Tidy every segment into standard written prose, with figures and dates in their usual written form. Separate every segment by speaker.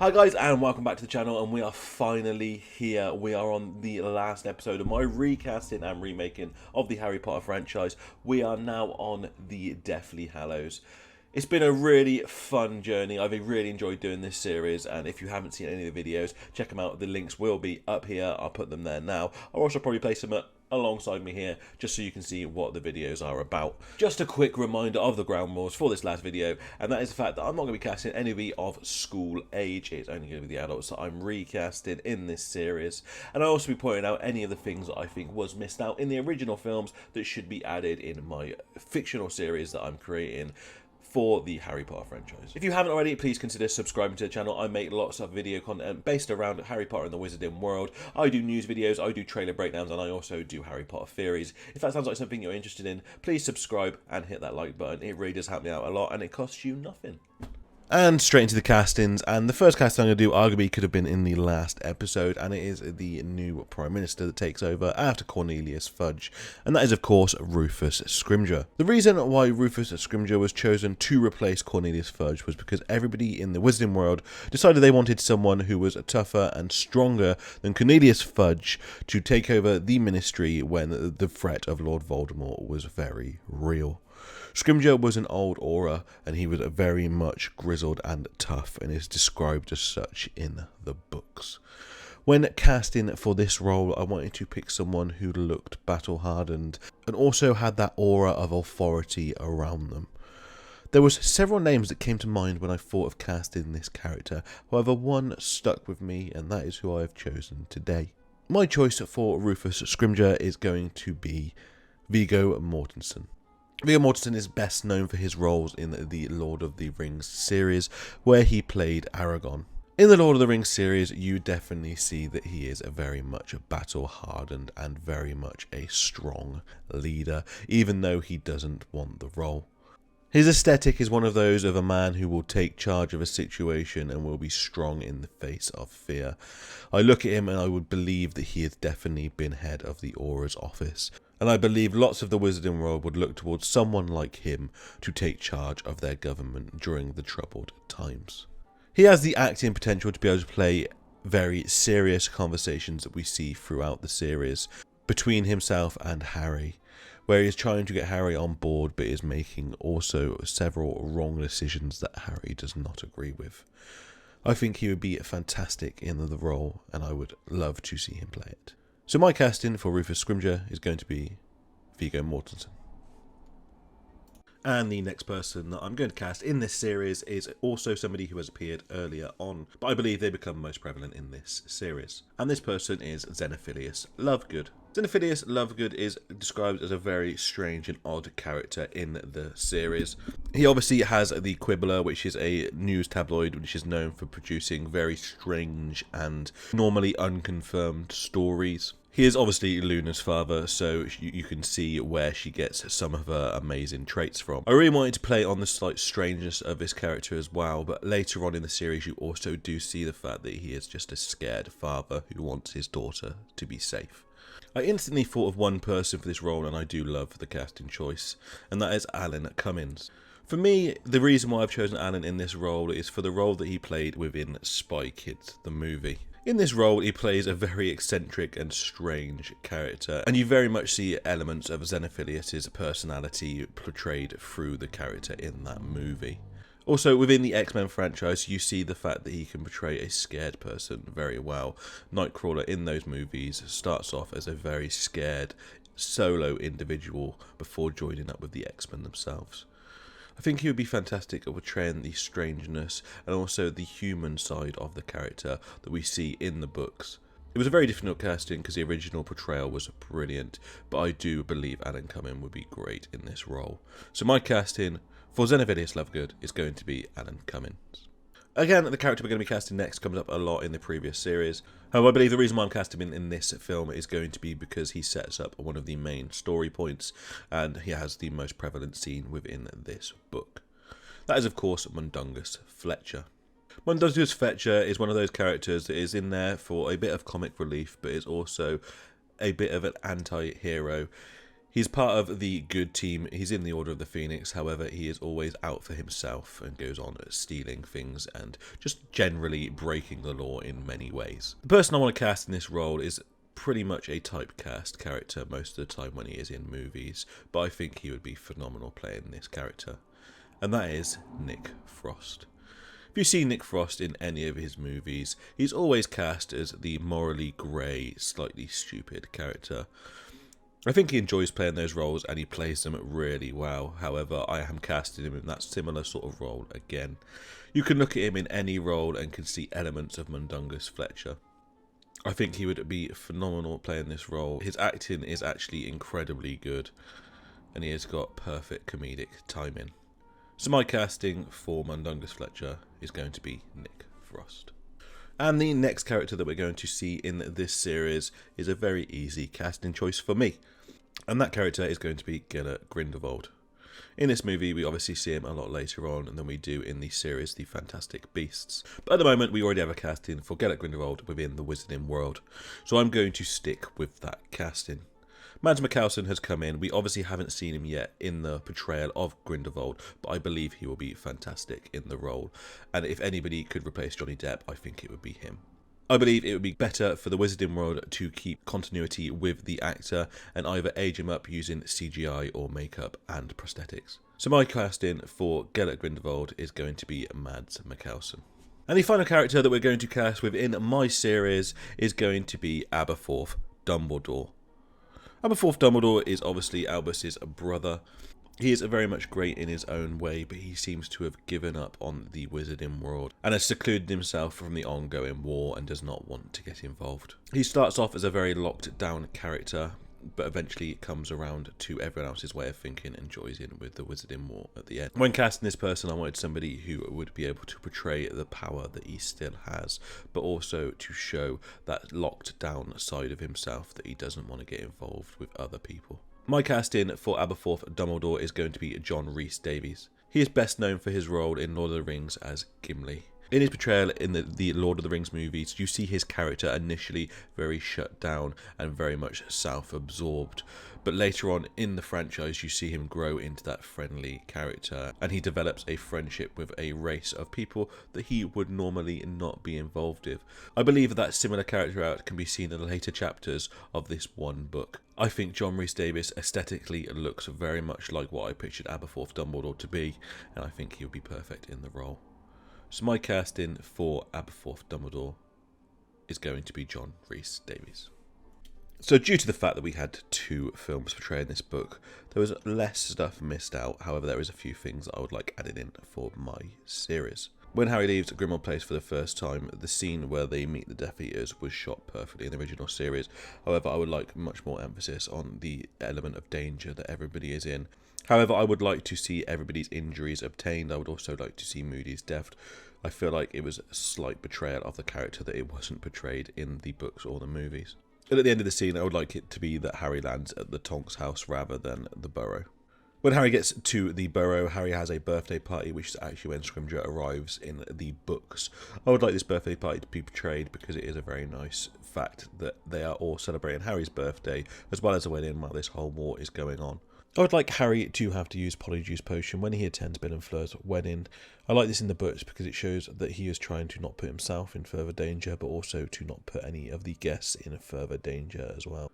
Speaker 1: Hi guys, and welcome back to the channel, and we are finally here. We are on the last episode of my recasting and remaking of the Harry Potter franchise. We are now on the Deathly Hallows. It's been a really fun journey. I've really enjoyed doing this series, and if you haven't seen any of the videos, check them out. The links will be up here. I'll put them there now. I'll also probably place them alongside me here, just so you can see what the videos are about. Just a quick reminder of the ground rules for this last video, and that is the fact that I'm not going to be casting anybody of school age. It's only going to be the adults that I'm recasting in this series, and I'll also be pointing out any of the things that I think was missed out in the original films that should be added in my fictional series that I'm creating for the Harry Potter franchise. If you haven't already, please consider subscribing to the channel. I make lots of video content based around Harry Potter and the Wizarding World. I do news videos, I do trailer breakdowns, and I also do Harry Potter theories. If that sounds like something you're interested in, please subscribe and hit that like button. It really does help me out a lot, and it costs you nothing. And straight into the castings, and the first casting I'm going to do arguably could have been in the last episode, and it is the new Prime Minister that takes over after Cornelius Fudge, and that is of course Rufus Scrimgeour. The reason why Rufus Scrimgeour was chosen to replace Cornelius Fudge was because everybody in the Wizarding World decided they wanted someone who was tougher and stronger than Cornelius Fudge to take over the ministry when the threat of Lord Voldemort was very real. Scrimgeour was an old aura, and he was very much grizzled and tough, and is described as such in the books. When casting for this role, I wanted to pick someone who looked battle-hardened and also had that aura of authority around them. There was several names that came to mind when I thought of casting this character, however one stuck with me, and that is who I have chosen today. My choice for Rufus Scrimgeour is going to be Viggo Mortensen. Viggo Mortensen is best known for his roles in the Lord of the Rings series, where he played Aragorn. In the Lord of the Rings series, you definitely see that he is very much battle-hardened and very much a strong leader, even though he doesn't want the role. His aesthetic is one of those of a man who will take charge of a situation and will be strong in the face of fear. I look at him and I would believe that he has definitely been head of the Aura's office. And I believe lots of the Wizarding World would look towards someone like him to take charge of their government during the troubled times. He has the acting potential to be able to play very serious conversations that we see throughout the series between himself and Harry, where he is trying to get Harry on board but is making also several wrong decisions that Harry does not agree with. I think he would be fantastic in the role, and I would love to see him play it. So my casting for Rufus Scrimgeour is going to be Viggo Mortensen. And the next person that I'm going to cast in this series is also somebody who has appeared earlier on, but I believe they become most prevalent in this series. And this person is Xenophilius Lovegood. Xenophilius Lovegood is described as a very strange and odd character in the series. He obviously has the Quibbler, which is a news tabloid which is known for producing very strange and normally unconfirmed stories. He is obviously Luna's father, so you can see where she gets some of her amazing traits from. I really wanted to play on the slight strangeness of his character as well, but later on in the series you also do see the fact that he is just a scared father who wants his daughter to be safe. I instantly thought of one person for this role, and I do love the casting choice, and that is Alan Cummins. For me, the reason why I've chosen Alan in this role is for the role that he played within Spy Kids, the movie. In this role, he plays a very eccentric and strange character, and you very much see elements of Xenophilius' personality portrayed through the character in that movie. Also, within the X-Men franchise, you see the fact that he can portray a scared person very well. Nightcrawler in those movies starts off as a very scared, solo individual before joining up with the X-Men themselves. I think he would be fantastic at portraying the strangeness and also the human side of the character that we see in the books. It was a very difficult casting because the original portrayal was brilliant, but I do believe Alan Cummins would be great in this role. So my casting for Xenophilius Lovegood is going to be Alan Cummins. Again, the character we're going to be casting next comes up a lot in the previous series. However, I believe the reason why I'm casting him in this film is going to be because he sets up one of the main story points, and he has the most prevalent scene within this book. That is, of course, Mundungus Fletcher. Mundungus Fletcher is one of those characters that is in there for a bit of comic relief, but is also a bit of an anti-hero. He's part of the good team, he's in the Order of the Phoenix, however he is always out for himself and goes on stealing things and just generally breaking the law in many ways. The person I want to cast in this role is pretty much a typecast character most of the time when he is in movies, but I think he would be phenomenal playing this character, and that is Nick Frost. If you see Nick Frost in any of his movies, he's always cast as the morally grey, slightly stupid character. I think he enjoys playing those roles and he plays them really well. However, I am casting him in that similar sort of role again. You can look at him in any role and can see elements of Mundungus Fletcher. I think he would be phenomenal playing this role. His acting is actually incredibly good and he has got perfect comedic timing. So my casting for Mundungus Fletcher is going to be Nick Frost. And the next character that we're going to see in this series is a very easy casting choice for me. And that character is going to be Gellert Grindelwald. In this movie, we obviously see him a lot later on than we do in the series The Fantastic Beasts. But at the moment, we already have a casting for Gellert Grindelwald within the Wizarding world. So I'm going to stick with that casting. Mads Mikkelsen has come in. We obviously haven't seen him yet in the portrayal of Grindelwald, but I believe he will be fantastic in the role. And if anybody could replace Johnny Depp, I think it would be him. I believe it would be better for the Wizarding world to keep continuity with the actor and either age him up using CGI or makeup and prosthetics. So my casting for Gellert Grindelwald is going to be Mads Mikkelsen. And the final character that we're going to cast within my series is going to be Aberforth Dumbledore. Aberforth Dumbledore is obviously Albus's brother. He is very much great in his own way, but he seems to have given up on the Wizarding world and has secluded himself from the ongoing war and does not want to get involved. He starts off as a very locked down character, but eventually comes around to everyone else's way of thinking and joins in with the Wizarding war at the end. When casting this person, I wanted somebody who would be able to portray the power that he still has, but also to show that locked down side of himself that he doesn't want to get involved with other people. My casting for Aberforth Dumbledore is going to be John Rhys-Davies. He is best known for his role in Lord of the Rings as Gimli. In his portrayal in the Lord of the Rings movies, you see his character initially very shut down and very much self-absorbed. But later on in the franchise, you see him grow into that friendly character, and he develops a friendship with a race of people that he would normally not be involved with. I believe that similar character out can be seen in the later chapters of this one book. I think John Rhys-Davies aesthetically looks very much like what I pictured Aberforth Dumbledore to be, and I think he would be perfect in the role. So my casting for Aberforth Dumbledore is going to be John Rhys-Davies. So due to the fact that we had 2 films portraying this book, there was less stuff missed out. However, there is a few things I would like added in for my series. When Harry leaves Grimmauld Place for the first time, the scene where they meet the Death Eaters was shot perfectly in the original series. However, I would like much more emphasis on the element of danger that everybody is in. However, I would like to see everybody's injuries obtained. I would also like to see Moody's death. I feel like it was a slight betrayal of the character that it wasn't portrayed in the books or the movies. And at the end of the scene, I would like it to be that Harry lands at the Tonks house rather than the Burrow. When Harry gets to the Burrow, Harry has a birthday party, which is actually when Scrimgeour arrives in the books. I would like this birthday party to be portrayed because it is a very nice fact that they are all celebrating Harry's birthday as well as a wedding while this whole war is going on. I would like Harry to have to use Polyjuice Potion when he attends Bill and Fleur's wedding. I like this in the books because it shows that he is trying to not put himself in further danger, but also to not put any of the guests in further danger as well.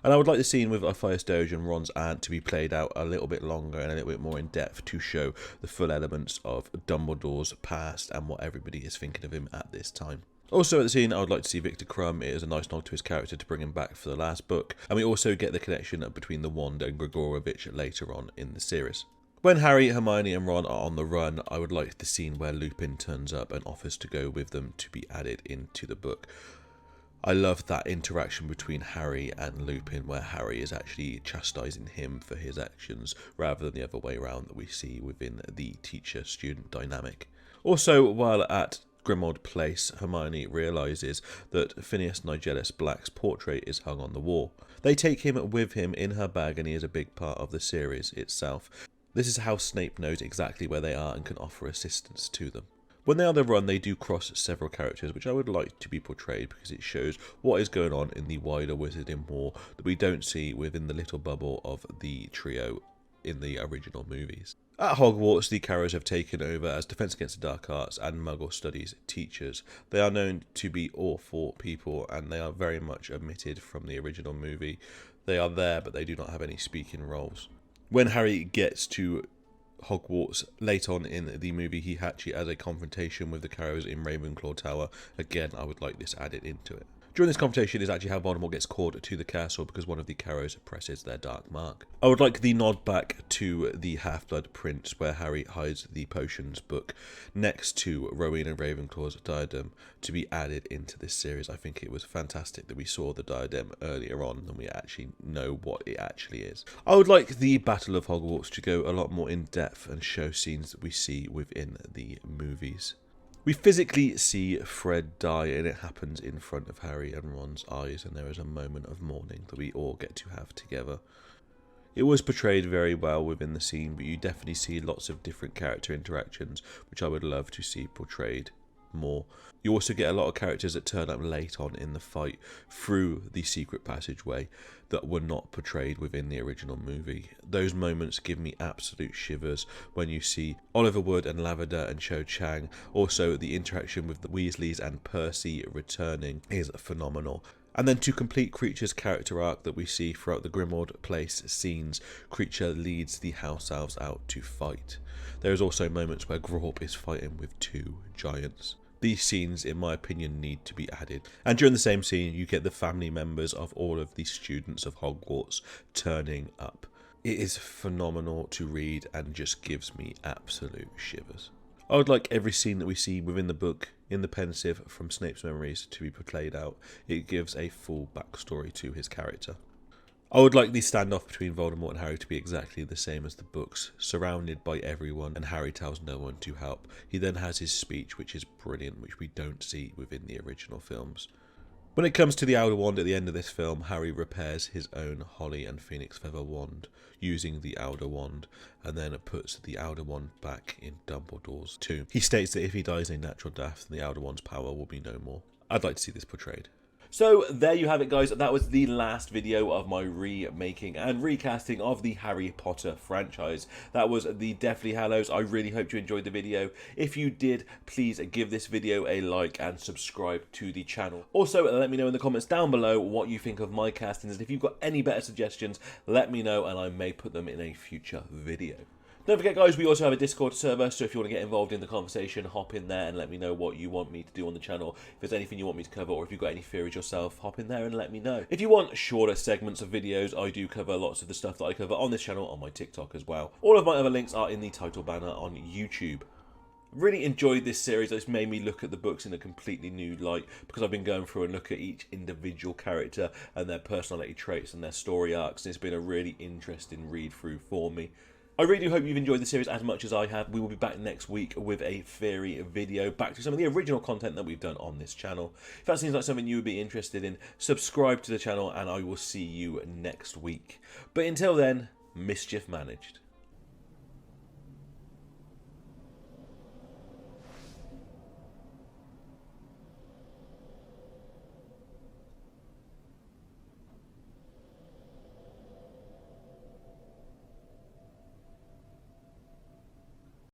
Speaker 1: And I would like the scene with Ophias Doge and Ron's aunt to be played out a little bit longer and a little bit more in depth to show the full elements of Dumbledore's past and what everybody is thinking of him at this time. Also at the scene, I would like to see Victor Crumb. It is a nice nod to his character to bring him back for the last book. And we also get the connection between the wand and Grigorovich later on in the series. When Harry, Hermione and Ron are on the run, I would like the scene where Lupin turns up and offers to go with them to be added into the book. I love that interaction between Harry and Lupin where Harry is actually chastising him for his actions rather than the other way around that we see within the teacher-student dynamic. Also, while at Grimmauld Place, Hermione realises that Phineas Nigellus Black's portrait is hung on the wall. They take him with him in her bag and he is a big part of the series itself. This is how Snape knows exactly where they are and can offer assistance to them. When they are on the run, they do cross several characters, which I would like to be portrayed because it shows what is going on in the wider Wizarding War that we don't see within the little bubble of the trio in the original movies. At Hogwarts, the Carrows have taken over as Defence Against the Dark Arts and Muggle Studies teachers. They are known to be awful people, and they are very much omitted from the original movie. They are there, but they do not have any speaking roles. When Harry gets to Hogwarts late on in the movie, he actually has a confrontation with the Carrows in Ravenclaw Tower. Again, I would like this added into it. During this confrontation is actually how Voldemort gets called to the castle because one of the Carrows presses their dark mark. I would like the nod back to the Half-Blood Prince where Harry hides the potions book next to Rowena Ravenclaw's diadem to be added into this series. I think it was fantastic that we saw the diadem earlier on than we actually know what it actually is. I would like the Battle of Hogwarts to go a lot more in depth and show scenes that we see within the movies. We physically see Fred die, and it happens in front of Harry and Ron's eyes, and there is a moment of mourning that we all get to have together. It was portrayed very well within the scene, but you definitely see lots of different character interactions, which I would love to see portrayed more. You also get a lot of characters that turn up late on in the fight through the secret passageway that were not portrayed within the original movie. Those moments give me absolute shivers when you see Oliver Wood and Lavender and Cho Chang. Also, the interaction with the Weasleys and Percy returning is phenomenal. And then to complete Kreacher's character arc that we see throughout the Grimmauld Place scenes, Kreacher leads the house elves out to fight. There is also moments where Grawp is fighting with two giants. These scenes, in my opinion, need to be added. And during the same scene, you get the family members of all of the students of Hogwarts turning up. It is phenomenal to read and just gives me absolute shivers. I would like every scene that we see within the book in the pensive from Snape's memories to be played out. It gives a full backstory to his character. I would like the standoff between Voldemort and Harry to be exactly the same as the books, surrounded by everyone, and Harry tells no one to help. He then has his speech, which is brilliant, which we don't see within the original films. When it comes to the Outer Wand at the end of this film, Harry repairs his own Holly and Phoenix Feather wand using the Outer Wand, and then puts the Outer Wand back in Dumbledore's tomb. He states that if he dies a natural death, then the Outer Wand's power will be no more. I'd like to see this portrayed. So there you have it, guys. That was the last video of my remaking and recasting of the Harry Potter franchise. That was the Deathly Hallows. I really hope you enjoyed the video. If you did, please give this video a like and subscribe to the channel. Also, let me know in the comments down below what you think of my castings. If you've got any better suggestions, let me know and I may put them in a future video. Don't forget, guys, we also have a Discord server, so if you want to get involved in the conversation, hop in there and let me know what you want me to do on the channel. If there's anything you want me to cover, or if you've got any theories yourself, hop in there and let me know. If you want shorter segments of videos, I do cover lots of the stuff that I cover on this channel, on my TikTok as well. All of my other links are in the title banner on YouTube. Really enjoyed this series. It's made me look at the books in a completely new light because I've been going through and look at each individual character and their personality traits and their story arcs, and it's been a really interesting read through for me. I really do hope you've enjoyed the series as much as I have. We will be back next week with a theory video, back to some of the original content that we've done on this channel. If that seems like something you would be interested in, subscribe to the channel and I will see you next week. But until then, mischief managed.